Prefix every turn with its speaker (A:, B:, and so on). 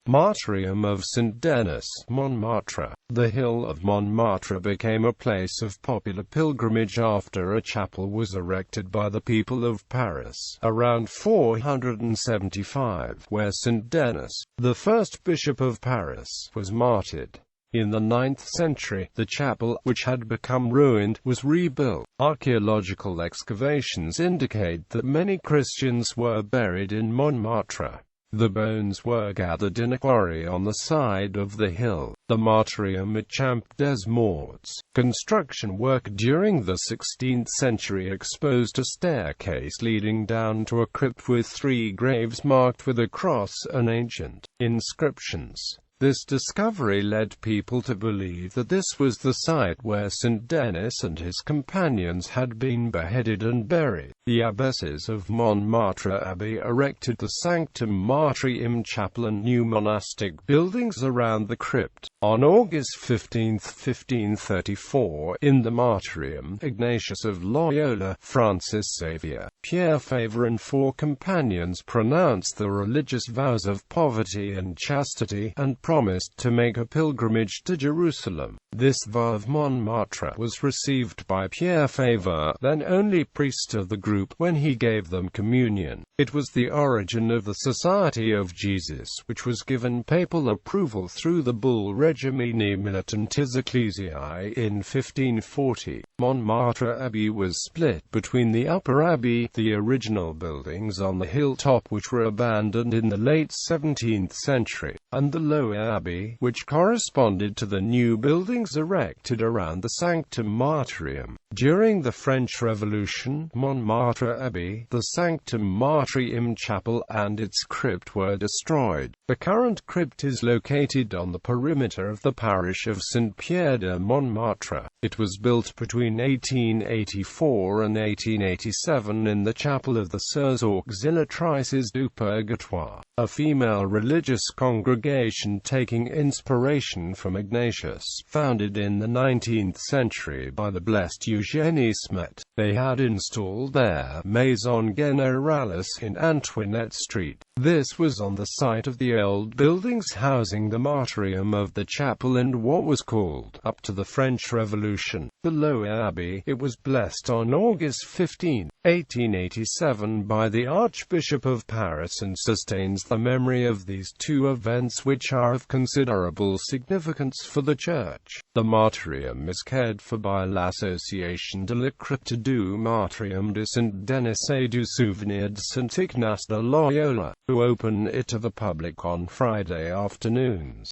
A: Martyrium of St. Denis, Montmartre. The hill of Montmartre became a place of popular pilgrimage after a chapel was erected by the people of Paris around 475, where St. Denis, the first bishop of Paris, was martyred. In the 9th century, the chapel, which had become ruined, was rebuilt. Archaeological excavations indicate that many Christians were buried in Montmartre. The bones were gathered in a quarry on the side of the hill, the Martyrium at Champ des Morts. Construction work during the 16th century exposed a staircase leading down to a crypt with 3 graves marked with a cross and ancient inscriptions. This discovery led people to believe that this was the site where St. Denis and his companions had been beheaded and buried. The abbesses of Montmartre Abbey erected the Sanctum Martyrium Chapel and new monastic buildings around the crypt. On August 15, 1534, in the Martyrium, Ignatius of Loyola, Francis Xavier, Pierre Favre and 4 companions pronounced the religious vows of poverty and chastity, and promised to make a pilgrimage to Jerusalem. This vow of Montmartre was received by Pierre Favre, then only priest of the group, when he gave them communion. It was the origin of the Society of Jesus, which was given papal approval through the bull Regimini Militantis Ecclesiae in 1540. Montmartre Abbey was split between the Upper Abbey, the original buildings on the hilltop which were abandoned in the late 17th century, and the Lower Abbey, which corresponded to the new buildings erected around the Sanctum Martyrium. During the French Revolution, Montmartre Abbey, the Sanctum Martyrium Chapel, and its crypt were destroyed. The current crypt is located on the perimeter of the parish of Saint-Pierre de Montmartre. It was built between 1884 and 1887 in the chapel of the Sœurs Auxiliatrices du Purgatoire, a female religious congregation taking inspiration from Ignatius, founded in the 19th century by the Blessed Eugénie Smet. They had installed their Maison Généralice in Antoinette Street. This was on the site of the old buildings housing the martyrium of the chapel and what was called, up to the French Revolution, the Lower Abbey. It was blessed on August 15, 1887 by the Archbishop of Paris and sustains the memory of these 2 events which are of considerable significance for the Church. The martyrium is cared for by l'Association de la Crypte du Martyrium de Saint Denis et du Souvenir de Saint Ignace de Loyola, who open it to the public on Friday afternoons.